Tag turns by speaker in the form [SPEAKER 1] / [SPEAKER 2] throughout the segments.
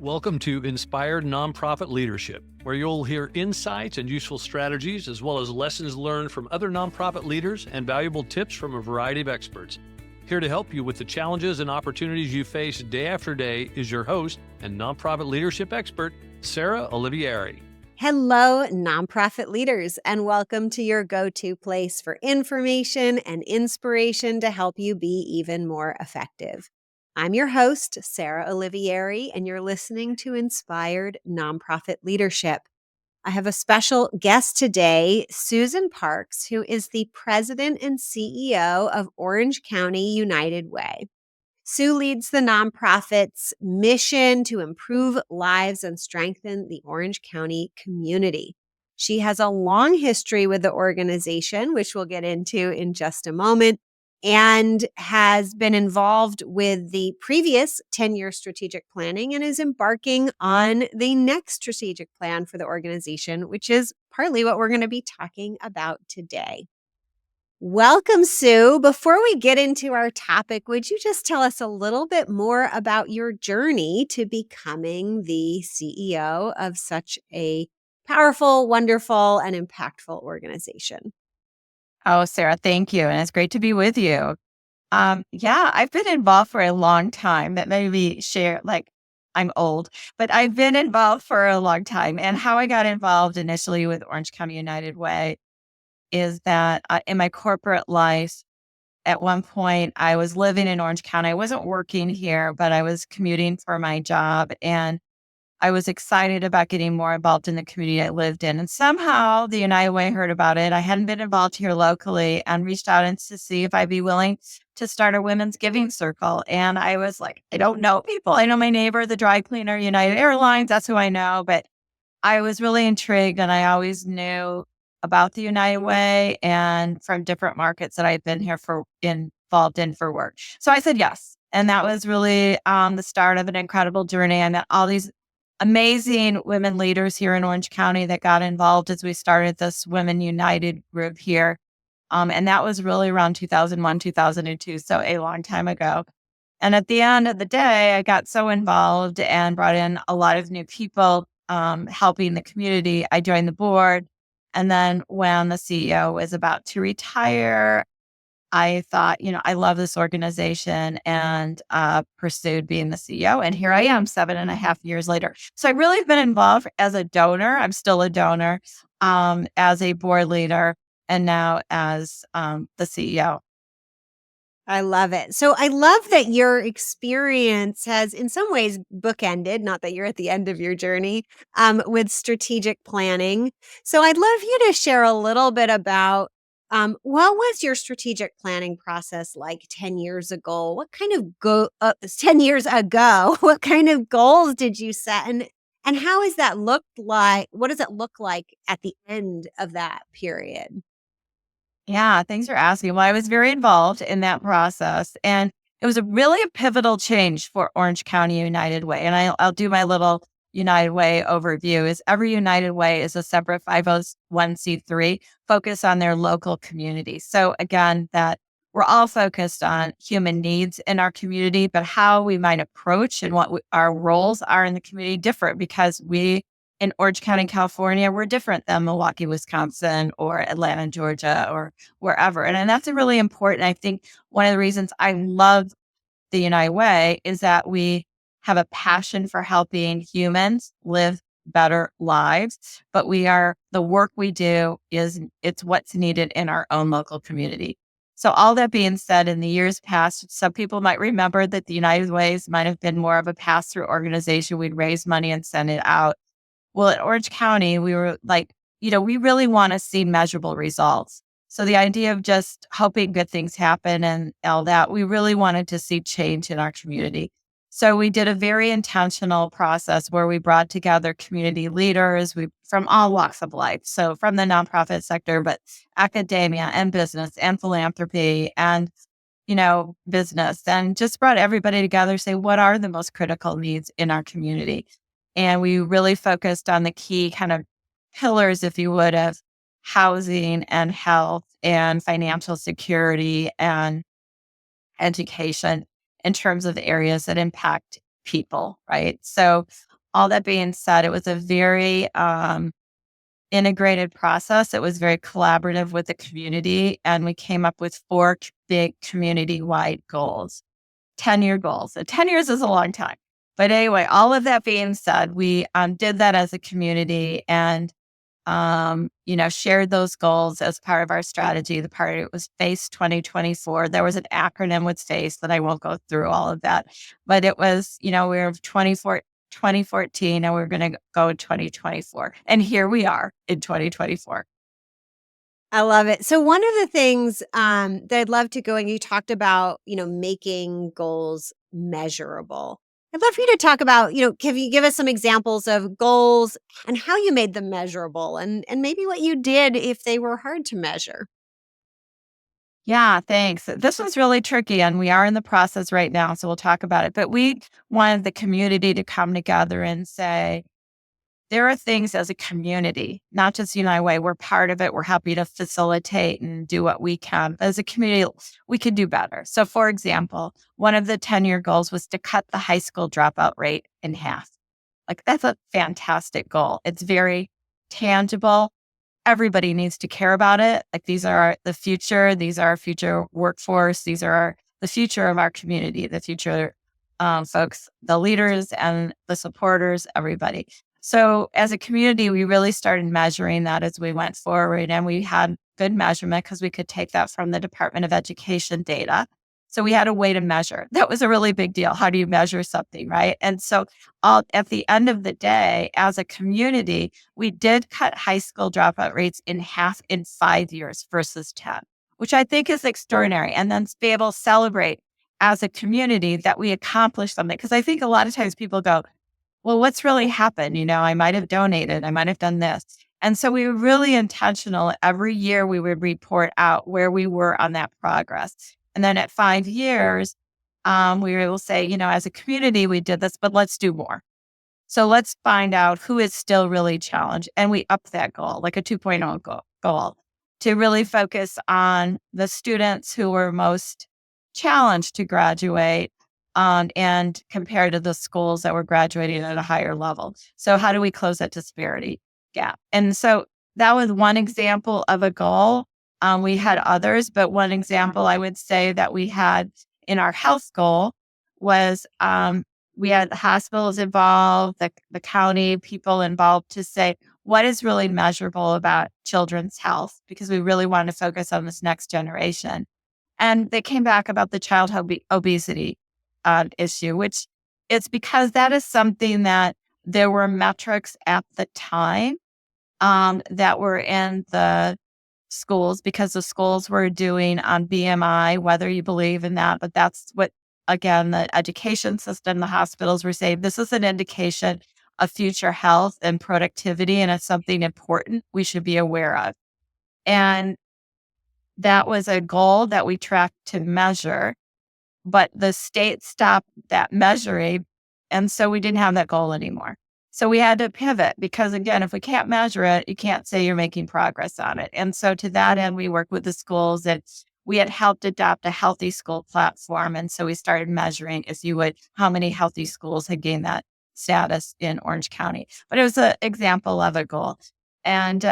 [SPEAKER 1] Welcome to Inspired Nonprofit Leadership, where you'll hear insights and useful strategies, as well as lessons learned from other nonprofit leaders and valuable tips from a variety of experts. Here to help you with the challenges and opportunities you face day after day is your host and nonprofit leadership expert, Sarah Olivieri.
[SPEAKER 2] Hello, nonprofit leaders, and welcome to your go-to place for information and inspiration to help you be even more effective. I'm your host, Sarah Olivieri, and you're listening to Inspired Nonprofit Leadership. I have a special guest today, Susan Parks, who is the president and CEO of Orange County United Way. Sue leads the nonprofit's mission to improve lives and strengthen the Orange County community. She has a long history with the organization, which we'll get into in just a moment, and has been involved with the previous 10-year strategic planning and is embarking on the next strategic plan for the organization, which is partly what we're going to be talking about today. Welcome, Sue. Before we get into our topic, would you just tell us a little bit more about your journey to becoming the CEO of such a powerful, wonderful, and impactful organization?
[SPEAKER 3] Oh, Sarah, thank you. And it's great to be with you. I've been involved for a long time. That maybe share, like, I'm old, but I've been involved for a long time. And how I got involved initially with Orange County United Way is that in my corporate life, at one point, I was living in Orange County. I wasn't working here, but I was commuting for my job. And I was excited about getting more involved in the community I lived in. And somehow the United Way heard about it. I hadn't been involved here locally and reached out to see if I'd be willing to start a women's giving circle. And I was like, I don't know people. I know my neighbor, the dry cleaner, United Airlines. That's who I know. But I was really intrigued, and I always knew about the United Way and from different markets that I've been here involved in for work. So I said yes. And that was really the start of an incredible journey. I met all these amazing women leaders here in Orange County that got involved as we started this Women United group here. And that was really around 2001, 2002, so a long time ago. And at the end of the day, I got so involved and brought in a lot of new people helping the community. I joined the board. And then when the CEO was about to retire, I thought, I love this organization and pursued being the CEO. And here I am 7.5 years later. So I've really been involved as a donor. I'm still a donor, as a board leader, and now as the CEO.
[SPEAKER 2] I love it. So I love that your experience has in some ways bookended, not that you're at the end of your journey, with strategic planning. So I'd love you to share a little bit about what was your strategic planning process like 10 years ago? What kind of 10 years ago, what kind of goals did you set? And how has that looked like? What does it look like at the end of that period?
[SPEAKER 3] Yeah, thanks for asking. Well, I was very involved in that process, and it was really a pivotal change for Orange County United Way. And I'll do my little United Way overview. Is every United Way is a separate 501c3 focused on their local community. So again, that we're all focused on human needs in our community, but how we might approach and what our roles are in the community different, because we in Orange County, California, we're different than Milwaukee, Wisconsin, or Atlanta, Georgia, or wherever. And that's really important. I think one of the reasons I love the United Way is that we have a passion for helping humans live better lives, but the work we do it's what's needed in our own local community. So all that being said, in the years past, some people might remember that the United Ways might have been more of a pass-through organization. We'd raise money and send it out. Well, at Orange County, we were like, we really want to see measurable results. So the idea of just hoping good things happen and all that, we really wanted to see change in our community. So we did a very intentional process where we brought together community leaders from all walks of life. So from the nonprofit sector, but academia and business and philanthropy and, business, and just brought everybody together, say, what are the most critical needs in our community? And we really focused on the key kind of pillars, if you would, of housing and health and financial security and education in terms of the areas that impact people, right? So all that being said, it was a very integrated process. It was very collaborative with the community, and we came up with four big community-wide goals, 10-year goals. 10 years is a long time. But anyway, all of that being said, we did that as a community and shared those goals as part of our strategy. The part it was FACE 2024. There was an acronym with FACE that I won't go through all of that, but it was, we were 2014 and we we're going to go in 2024. And here we are in 2024.
[SPEAKER 2] I love it. So one of the things that I'd love to go, and you talked about, making goals measurable. I'd love for you to talk about, can you give us some examples of goals and how you made them measurable and maybe what you did if they were hard to measure?
[SPEAKER 3] Yeah, thanks. This was really tricky, and we are in the process right now, so we'll talk about it. But we wanted the community to come together and say, there are things as a community, not just United Way. We're part of it. We're happy to facilitate and do what we can. As a community, we could do better. So, for example, one of the 10-year goals was to cut the high school dropout rate in half. Like, that's a fantastic goal. It's very tangible. Everybody needs to care about it. Like, these are the future. These are our future workforce. These are the future of our community, the future folks, the leaders and the supporters, everybody. So as a community, we really started measuring that as we went forward, and we had good measurement because we could take that from the Department of Education data. So we had a way to measure. That was a really big deal. How do you measure something, right? And so at the end of the day, as a community, we did cut high school dropout rates in half in 5 years versus 10, which I think is extraordinary. And then to be able to celebrate as a community that we accomplished something. Because I think a lot of times people go, well, what's really happened? I might have donated. I might have done this. And so we were really intentional. Every year we would report out where we were on that progress. And then at 5 years, we were able to say, as a community, we did this, but let's do more. So let's find out who is still really challenged. And we upped that goal, like a 2.0 goal, to really focus on the students who were most challenged to graduate and compared to the schools that were graduating at a higher level. So how do we close that disparity gap? And so that was one example of a goal. We had others, but one example I would say that we had in our health goal was we had the hospitals involved, the county people involved to say, what is really measurable about children's health? Because we really wanted to focus on this next generation. And they came back about the child obesity issue, which it's because that is something that there were metrics at the time that were in the schools because the schools were doing on BMI, whether you believe in that, but that's what, again, the education system, the hospitals were saying, this is an indication of future health and productivity, and it's something important we should be aware of. And that was a goal that we tracked to measure, but the state stopped that measuring, and so we didn't have that goal anymore. So we had to pivot because, again, if we can't measure it, you can't say you're making progress on it. And so to that end, we worked with the schools that we had helped adopt a healthy school platform. And so we started measuring, if you would, how many healthy schools had gained that status in Orange County. But it was an example of a goal. And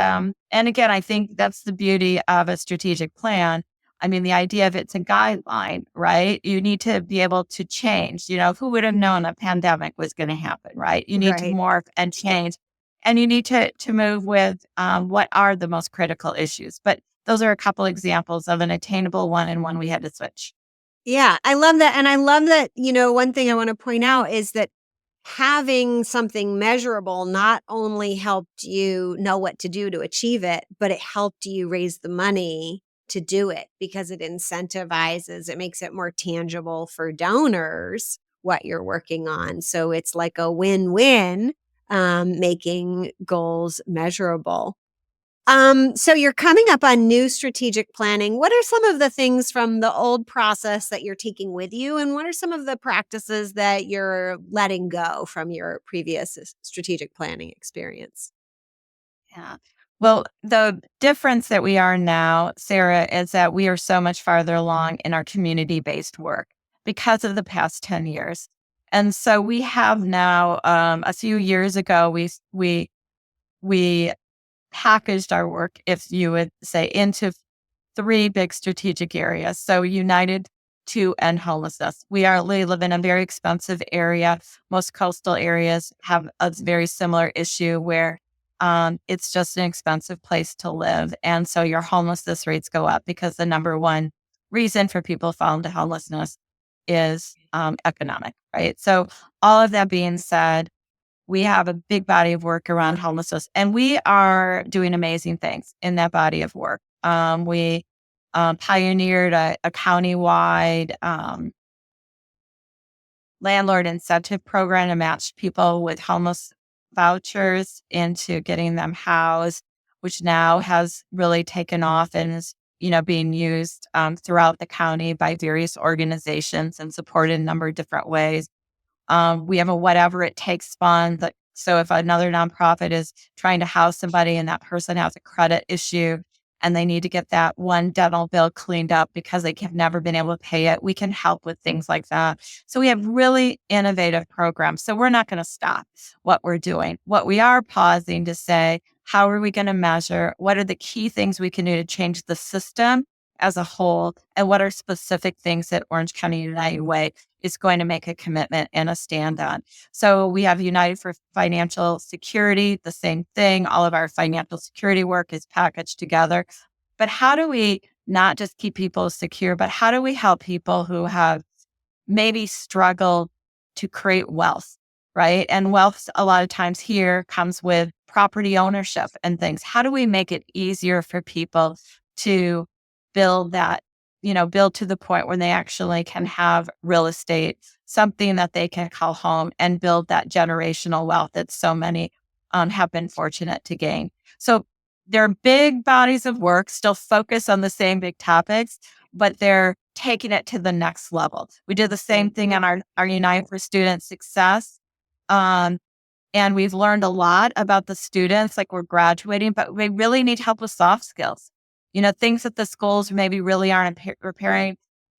[SPEAKER 3] again, I think that's the beauty of a strategic plan. I mean, the idea of it's a guideline, right? You need to be able to change. Who would have known a pandemic was going to happen, right? You need to
[SPEAKER 2] Right.
[SPEAKER 3] morph and change. And you need to move with what are the most critical issues. But those are a couple examples of an attainable one and one we had to switch.
[SPEAKER 2] Yeah, I love that. And I love that, one thing I want to point out is that having something measurable not only helped you know what to do to achieve it, but it helped you raise the money to do it because it incentivizes, it makes it more tangible for donors what you're working on. So it's like a win-win, making goals measurable. So you're coming up on new strategic planning. What are some of the things from the old process that you're taking with you? And what are some of the practices that you're letting go from your previous strategic planning experience?
[SPEAKER 3] Yeah. Well, the difference that we are now, Sarah, is that we are so much farther along in our community-based work because of the past 10 years. And so we have now, a few years ago, we packaged our work, if you would say, into three big strategic areas. So united to end homelessness. We live in a very expensive area. Most coastal areas have a very similar issue where it's just an expensive place to live. And so your homelessness rates go up because the number one reason for people falling into homelessness is economic, right? So all of that being said, we have a big body of work around homelessness, and we are doing amazing things in that body of work. We pioneered a county-wide landlord incentive program to match people with homeless vouchers into getting them housed, which now has really taken off and is, being used throughout the county by various organizations and supported in a number of different ways. We have a whatever it takes fund. So if another nonprofit is trying to house somebody and that person has a credit issue and they need to get that one dental bill cleaned up because they have never been able to pay it, we can help with things like that. So we have really innovative programs. So we're not going to stop what we're doing. What we are pausing to say, how are we going to measure? What are the key things we can do to change the system as a whole? And what are specific things that Orange County United Way is going to make a commitment and a stand on? So we have United for Financial Security, the same thing. All of our financial security work is packaged together. But how do we not just keep people secure, but how do we help people who have maybe struggled to create wealth, right? And wealth a lot of times here comes with property ownership and things. How do we make it easier for people to build that, build to the point where they actually can have real estate, something that they can call home, and build that generational wealth that so many have been fortunate to gain. So they're big bodies of work, still focus on the same big topics, but they're taking it to the next level. We did the same thing on our Unite for Student Success. And we've learned a lot about the students, like we're graduating, but we really need help with soft skills. Things that the schools maybe really aren't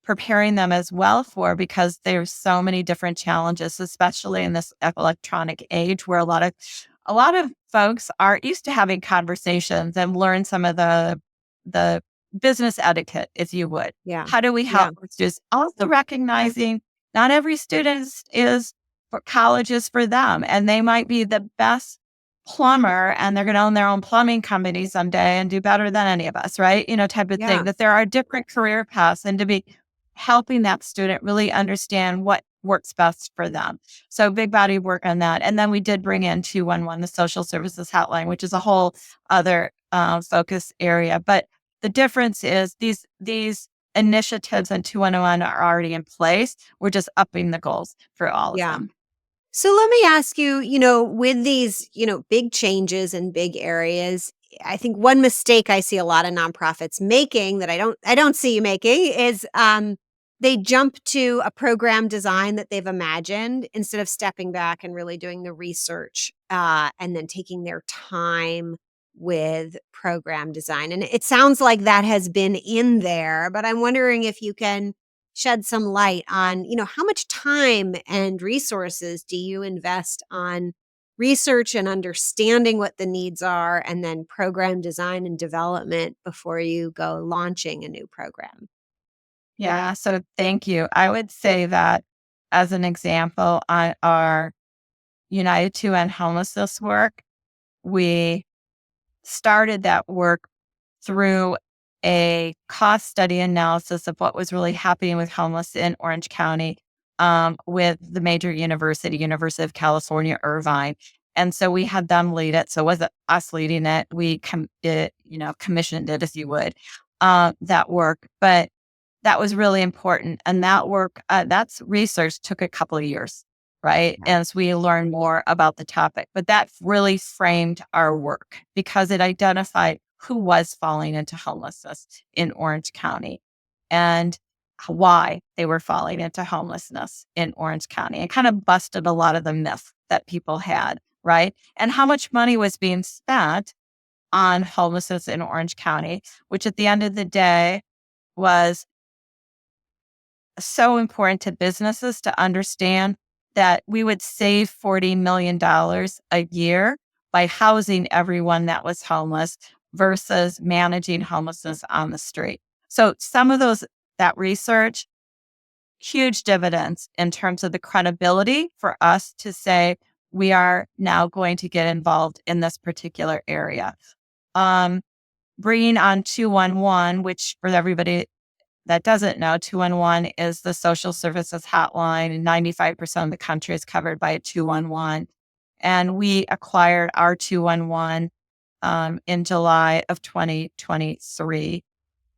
[SPEAKER 3] preparing them as well for, because there's so many different challenges, especially in this electronic age where a lot of folks are used to having conversations and learn some of the business etiquette, if you would.
[SPEAKER 2] Yeah.
[SPEAKER 3] How do we help students? Also recognizing not every student is for college is for them, and they might be the best plumber and they're going to own their own plumbing company someday and do better than any of us, right? Type of thing, that there are different career paths, and to be helping that student really understand what works best for them. So big body of work on that. And then we did bring in 211, the social services hotline, which is a whole other focus area. But the difference is these initiatives and 211 are already in place. We're just upping the goals for all of them.
[SPEAKER 2] So let me ask you, with these, big changes in big areas, I think one mistake I see a lot of nonprofits making that I don't see you making is they jump to a program design that they've imagined instead of stepping back and really doing the research and then taking their time with program design. And it sounds like that has been in there, but I'm wondering if you can shed some light on, how much time and resources do you invest on research and understanding what the needs are, and then program design and development before you go launching a new program?
[SPEAKER 3] Yeah, so thank you. I would say that as an example, on our United to End Homelessness work, we started that work through a cost study analysis of what was really happening with homeless in Orange County with the major University of California, Irvine. And so we had them lead it. So it wasn't us leading it. We commissioned it, if you would, that work. But that was really important. And that work, that's research took a couple of years, right? As we learn more about the topic. But that really framed our work because it identified who was falling into homelessness in Orange County and why they were falling into homelessness in Orange County, and kind of busted a lot of the myths that people had, right? And how much money was being spent on homelessness in Orange County, which at the end of the day was so important to businesses to understand that we would save $40 million a year by housing everyone that was homeless versus managing homelessness on the street. So some of that research, huge dividends in terms of the credibility for us to say we are now going to get involved in this particular area. Bringing on 211, which for everybody that doesn't know, 211 is the social services hotline, and 95% of the country is covered by a 211. And we acquired our 211 in July of 2023.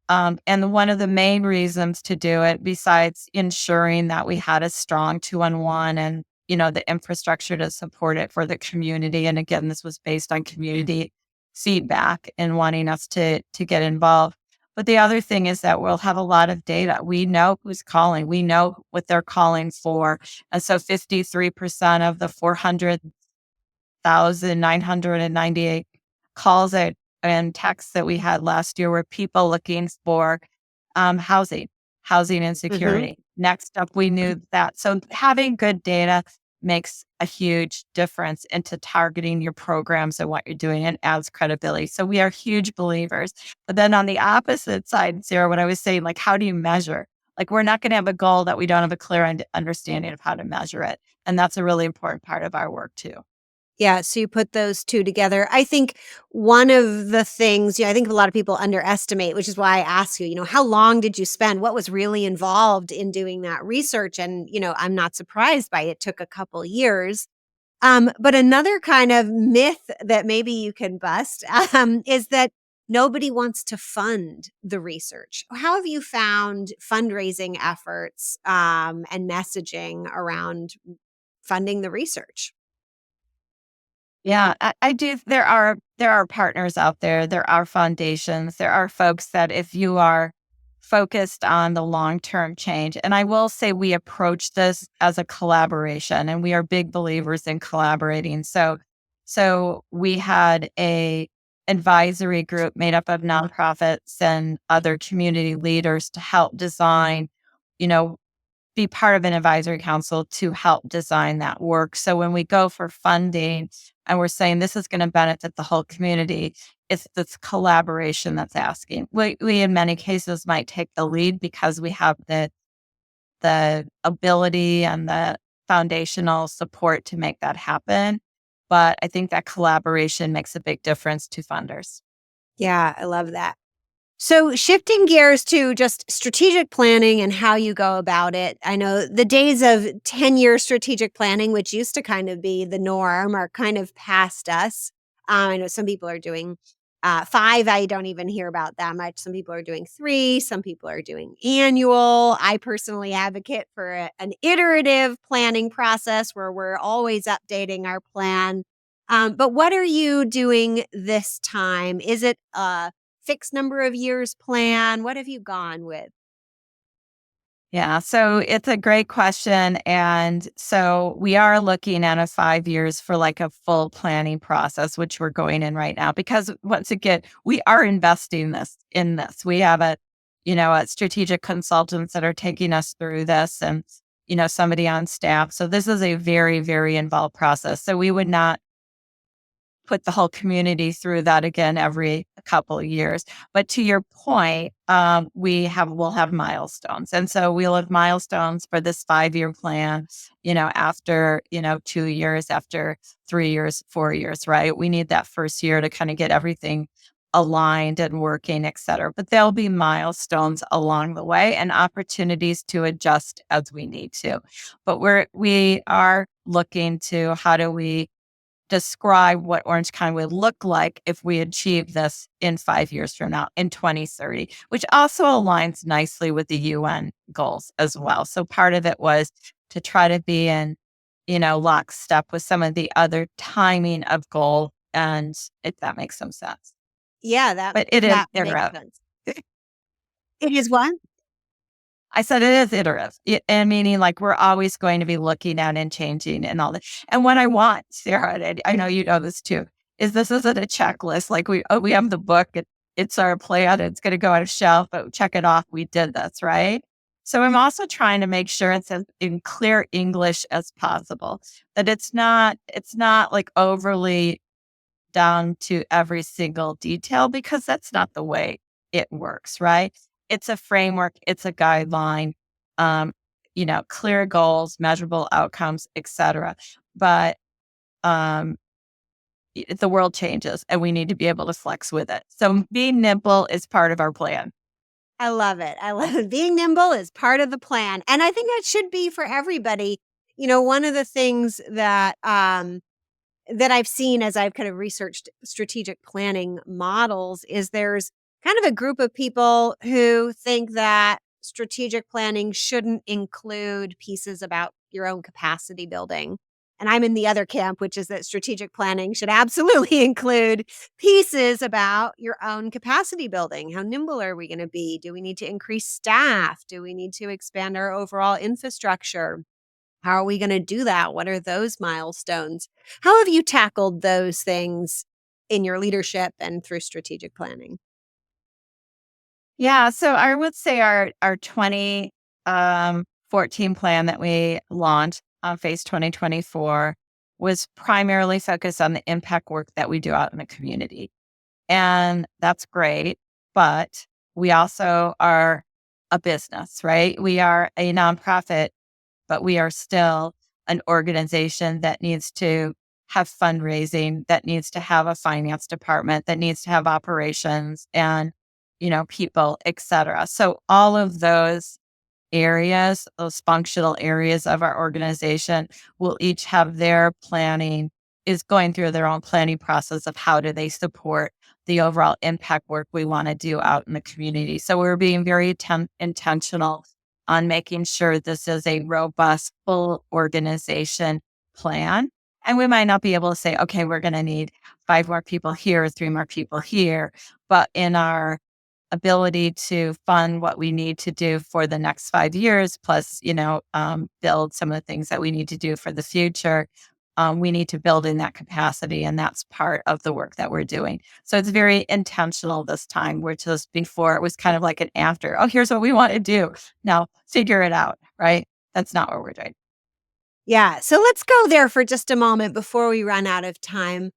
[SPEAKER 3] And one of the main reasons to do it, besides ensuring that we had a strong 211 and, the infrastructure to support it for the community. And again, this was based on community feedback and wanting us to get involved. But the other thing is that we'll have a lot of data. We know who's calling. We know what they're calling for. And so 53% of the 400,998 calls and texts that we had last year were people looking for housing and security. Next up, we knew that. So having good data makes a huge difference into targeting your programs and what you're doing and adds credibility. So we are huge believers. But then on the opposite side, Sarah, what I was saying, like, how do you measure? Like, we're not going to have a goal that we don't have a clear understanding of how to measure it. And that's a really important part of our work too.
[SPEAKER 2] Yeah, so you put those two together. I think one of the things, I think a lot of people underestimate, which is why I ask you, how long did you spend? What was really involved in doing that research? And, I'm not surprised by it. It took a couple years. But another kind of myth that maybe you can bust is that nobody wants to fund the research. How have you found fundraising efforts and messaging around funding the research?
[SPEAKER 3] Yeah, I do. There are partners out there. There are foundations. There are folks that if you are focused on the long-term change, and I will say we approach this as a collaboration, and we are big believers in collaborating. So we had a advisory group made up of nonprofits and other community leaders to help design, be part of an advisory council to help design that work. So when we go for funding and we're saying this is going to benefit the whole community, it's this collaboration that's asking. We in many cases might take the lead because we have the ability and the foundational support to make that happen. But I think that collaboration makes a big difference to funders.
[SPEAKER 2] Yeah, I love that. So shifting gears to just strategic planning and how you go about it. I know the days of 10-year strategic planning, which used to kind of be the norm, are kind of past us. I know some people are doing 5. I don't even hear about that much. Some people are doing 3. Some people are doing annual. I personally advocate for an iterative planning process where we're always updating our plan. But what are you doing this time? Is it fixed number of years plan? What have you gone with?
[SPEAKER 3] Yeah, so it's a great question. And so we are looking at a 5 years for like a full planning process, which we're going in right now, because once again, we are investing in this. We have a strategic consultants that are taking us through this and, somebody on staff. So this is a very, very involved process. So we would not put the whole community through that again every couple of years. But to your point, we'll have milestones. And so we'll have milestones for this 5-year plan, after, 2 years, after 3 years, 4 years, right? We need that first year to kind of get everything aligned and working, et cetera. But there'll be milestones along the way and opportunities to adjust as we need to. But we are looking to how do we describe what Orange County would look like if we achieve this in 5 years from now, in 2030, which also aligns nicely with the UN goals as well. So part of it was to try to be in, lockstep with some of the other timing of goal, and if that makes some sense.
[SPEAKER 2] Yeah,
[SPEAKER 3] But it is
[SPEAKER 2] that makes
[SPEAKER 3] iterative.
[SPEAKER 2] sense. It is what?
[SPEAKER 3] I said it is iterative, and meaning like we're always going to be looking at and changing and all that. And what I want, Sarah, and I know you know this too, is this isn't a checklist. Like we have the book, it's our plan, it's going to go on a shelf, but check it off. We did this, right? So I'm also trying to make sure it's in clear English as possible, that it's not like overly down to every single detail, because that's not the way it works, right? It's a framework, it's a guideline, um, clear goals, measurable outcomes, etc. But um, the world changes and we need to be able to flex with it. So being nimble is part of our plan.
[SPEAKER 2] I love it. I love it. Being nimble is part of the plan. And I think that should be for everybody. One of the things that I've seen as I've kind of researched strategic planning models is there's kind of a group of people who think that strategic planning shouldn't include pieces about your own capacity building. And I'm in the other camp, which is that strategic planning should absolutely include pieces about your own capacity building. How nimble are we going to be? Do we need to increase staff? Do we need to expand our overall infrastructure? How are we going to do that? What are those milestones? How have you tackled those things in your leadership and through strategic planning?
[SPEAKER 3] Yeah, so I would say our 2014 plan that we launched on Phase 2024 was primarily focused on the impact work that we do out in the community. And that's great, but we also are a business, right? We are a nonprofit, but we are still an organization that needs to have fundraising, that needs to have a finance department, that needs to have operations and, people, et cetera. So all of those areas, those functional areas of our organization will each have their planning, is going through their own planning process of how do they support the overall impact work we want to do out in the community. So we're being very intentional on making sure this is a robust, full organization plan. And we might not be able to say, okay, we're going to need 5 more people here, 3 more people here, but in our ability to fund what we need to do for the next 5 years, plus, build some of the things that we need to do for the future. We need to build in that capacity, and that's part of the work that we're doing. So it's very intentional this time, where just before it was kind of like an after, oh, here's what we want to do. Now figure it out, right? That's not what we're doing.
[SPEAKER 2] Yeah. So let's go there for just a moment before we run out of time.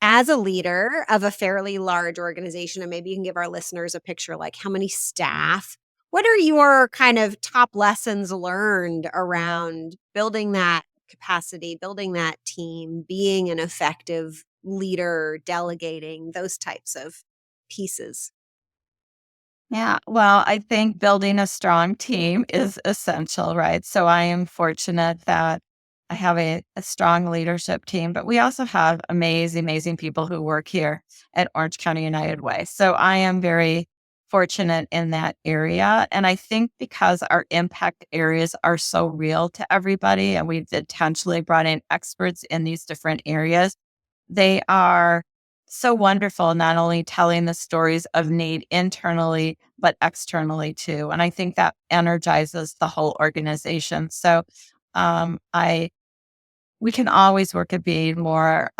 [SPEAKER 2] As a leader of a fairly large organization, and maybe you can give our listeners a picture like how many staff, what are your kind of top lessons learned around building that capacity, building that team, being an effective leader, delegating, those types of pieces?
[SPEAKER 3] Yeah, well, I think building a strong team is essential, right? So I am fortunate that I have a strong leadership team, but we also have amazing people who work here at Orange County United Way. So I am very fortunate in that area. And I think because our impact areas are so real to everybody, and we've intentionally brought in experts in these different areas, they are so wonderful, not only telling the stories of need internally, but externally too. And I think that energizes the whole organization. So I we can always work at being more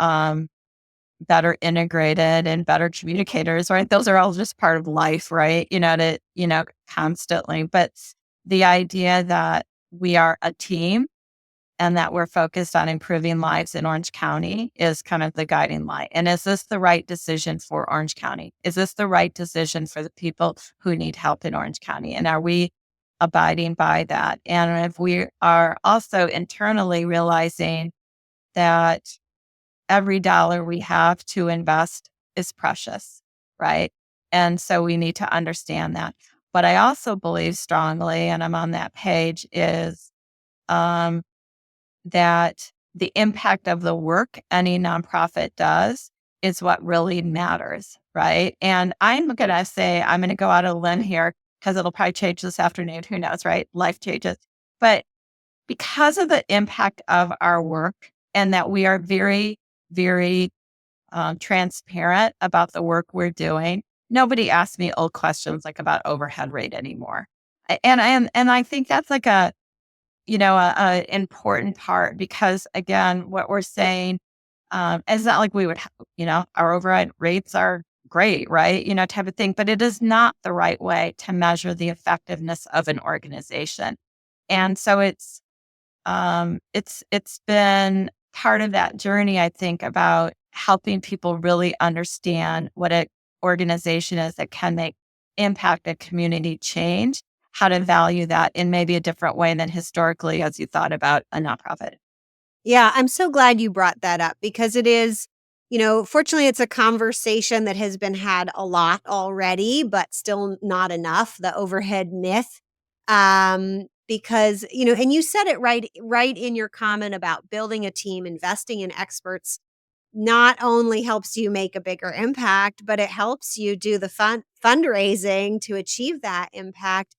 [SPEAKER 3] better integrated and better communicators, right? Those are all just part of life, right? Constantly. But the idea that we are a team and that we're focused on improving lives in Orange County is kind of the guiding light. And is this the right decision for Orange County? Is this the right decision for the people who need help in Orange County? And are we abiding by that? And if we are also internally realizing that every dollar we have to invest is precious, right? And so we need to understand that. But I also believe strongly, and I'm on that page, is um, that the impact of the work any nonprofit does is what really matters, right? And I'm going to say, I'm going to go out on a limb here because it'll probably change this afternoon. Who knows, right? Life changes. But because of the impact of our work, and that we are very transparent about the work we're doing, nobody asks me old questions like about overhead rate anymore. And I think that's like a important part, because again, what we're saying, it's not like we would, our override rates are great, right? Type of thing. But it is not the right way to measure the effectiveness of an organization. And so it's been part of that journey, I think, about helping people really understand what an organization is that can make impact and community change, how to value that in maybe a different way than historically as you thought about a nonprofit.
[SPEAKER 2] Yeah, I'm so glad you brought that up because it is, fortunately, it's a conversation that has been had a lot already, but still not enough. The overhead myth, because and you said it right in your comment about building a team, investing in experts. Not only helps you make a bigger impact, but it helps you do the fundraising to achieve that impact.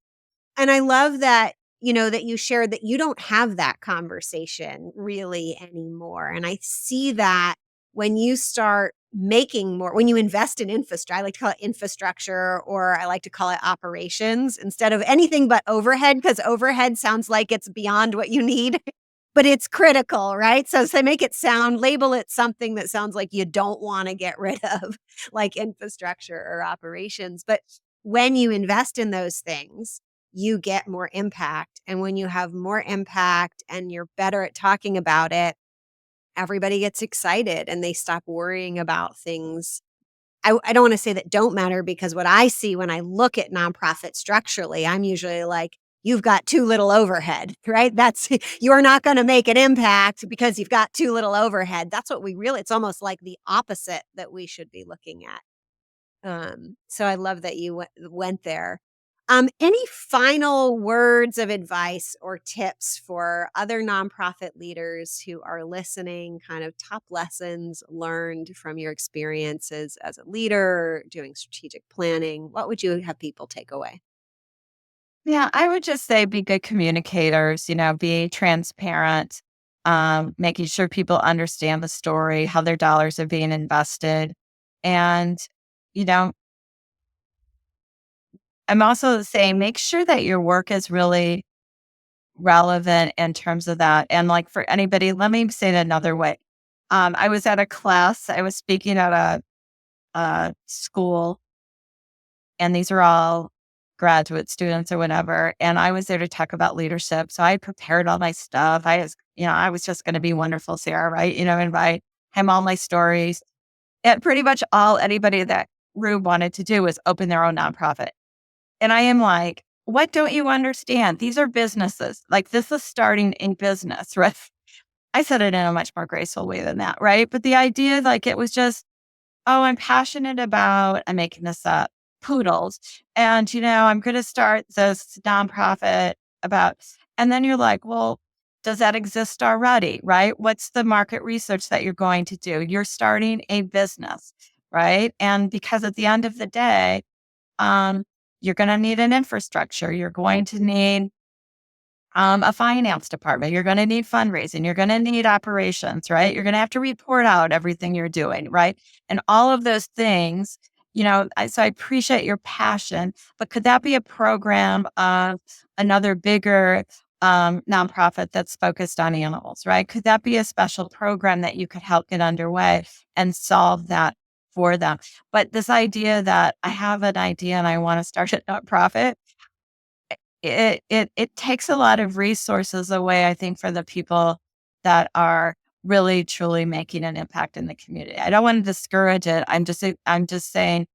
[SPEAKER 2] And I love that, that you shared that you don't have that conversation really anymore. And I see that when you start making more, when you invest in infrastructure, I like to call it infrastructure, or I like to call it operations instead of anything but overhead, because overhead sounds like it's beyond what you need, but it's critical, right? So make it label it something that sounds like you don't want to get rid of, like infrastructure or operations. But when you invest in those things, you get more impact. And when you have more impact and you're better at talking about it, everybody gets excited and they stop worrying about things. I don't want to say that don't matter, because what I see when I look at nonprofit structurally, I'm usually like, you've got too little overhead, right? That's you're not going to make an impact because you've got too little overhead. That's what it's almost like the opposite that we should be looking at. So I love that you went there. Any final words of advice or tips for other nonprofit leaders who are listening, kind of top lessons learned from your experiences as a leader, doing strategic planning? What would you have people take away?
[SPEAKER 3] Yeah, I would just say be good communicators, be transparent, making sure people understand the story, how their dollars are being invested. And, you know, I'm also saying make sure that your work is really relevant in terms of that. And like for anybody, let me say it another way. I was at a class, I was speaking at a school, and these are all graduate students or whatever. And I was there to talk about leadership. So I prepared all my stuff. I was just going to be wonderful, Sarah, right? Invite him all my stories. And pretty much all anybody that room wanted to do was open their own nonprofit. And I am like, what don't you understand? These are businesses. Like this is starting a business, right? I said it in a much more graceful way than that, right? But the idea, like it was just, oh, I'm passionate about, I'm making this up, poodles. And, I'm going to start this nonprofit about, and then you're like, well, does that exist already? Right? What's the market research that you're going to do? You're starting a business, right? And because at the end of the day, um, you're going to need an infrastructure. You're going to need a finance department. You're going to need fundraising. You're going to need operations, right? You're going to have to report out everything you're doing, right? And all of those things, so I appreciate your passion, but could that be a program of another bigger nonprofit that's focused on animals, right? Could that be a special program that you could help get underway and solve that for them? But this idea that I have an idea and I want to start a nonprofit, it takes a lot of resources away, I think, for the people that are really truly making an impact in the community. I don't want to discourage it. I'm just saying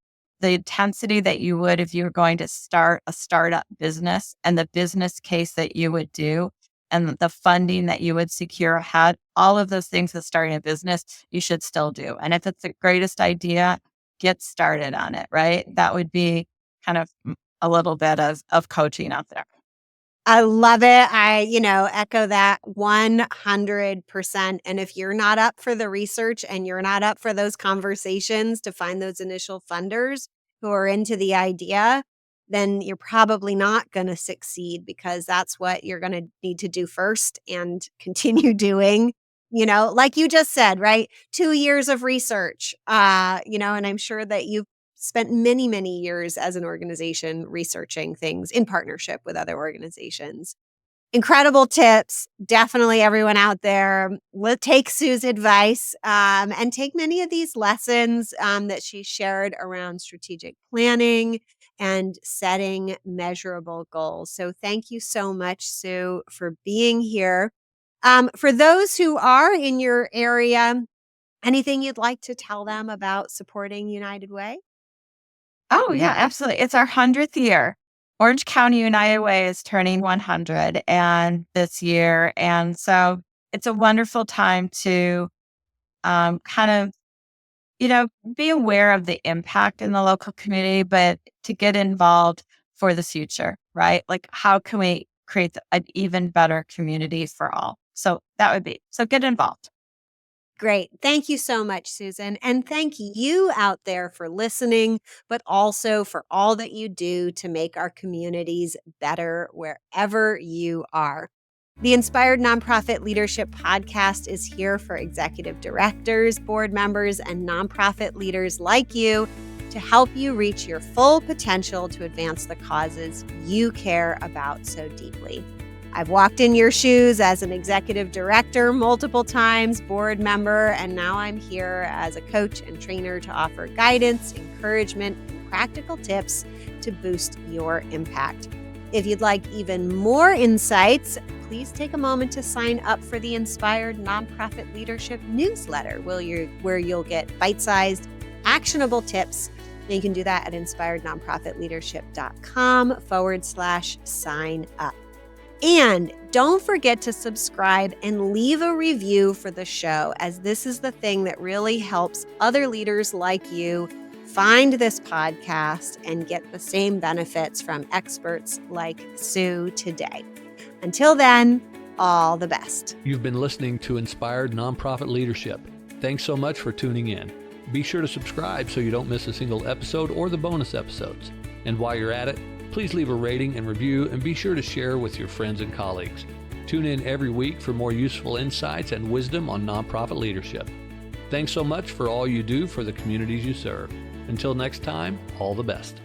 [SPEAKER 3] the intensity that you would if you were going to start a startup business, and the business case that you would do and the funding that you would secure, had all of those things that starting a business, you should still do. And if it's the greatest idea, get started on it, right? That would be kind of a little bit of coaching out there.
[SPEAKER 2] I love it. Echo that 100%. And if you're not up for the research and you're not up for those conversations to find those initial funders who are into the idea, then you're probably not going to succeed, because that's what you're going to need to do first and continue doing. Like you just said, right? 2 years of research, and I'm sure that you've spent many, many years as an organization researching things in partnership with other organizations. Incredible tips. Definitely everyone out there will take Sue's advice and take many of these lessons that she shared around strategic planning and setting measurable goals. So thank you so much, Sue, for being here. For those who are in your area, anything you'd like to tell them about supporting United Way?
[SPEAKER 3] Oh, yeah, absolutely. It's our 100th year. Orange County United Way is turning 100 and this year. And so it's a wonderful time to kind of, be aware of the impact in the local community, but to get involved for the future, right? Like, how can we create an even better community for all? So that would be, so get involved.
[SPEAKER 2] Great. Thank you so much, Susan. And thank you out there for listening, but also for all that you do to make our communities better wherever you are. The Inspired Nonprofit Leadership Podcast is here for executive directors, board members, and nonprofit leaders like you to help you reach your full potential to advance the causes you care about so deeply. I've walked in your shoes as an executive director multiple times, board member, and now I'm here as a coach and trainer to offer guidance, encouragement, and practical tips to boost your impact. If you'd like even more insights, please take a moment to sign up for the Inspired Nonprofit Leadership newsletter, where you'll get bite-sized, actionable tips. And you can do that at inspirednonprofitleadership.com/sign up. And don't forget to subscribe and leave a review for the show, as this is the thing that really helps other leaders like you find this podcast and get the same benefits from experts like Sue today. Until then, all the best.
[SPEAKER 1] You've been listening to Inspired Nonprofit Leadership. Thanks so much for tuning in. Be sure to subscribe so you don't miss a single episode or the bonus episodes. And while you're at it, please leave a rating and review, and be sure to share with your friends and colleagues. Tune in every week for more useful insights and wisdom on nonprofit leadership. Thanks so much for all you do for the communities you serve. Until next time, all the best.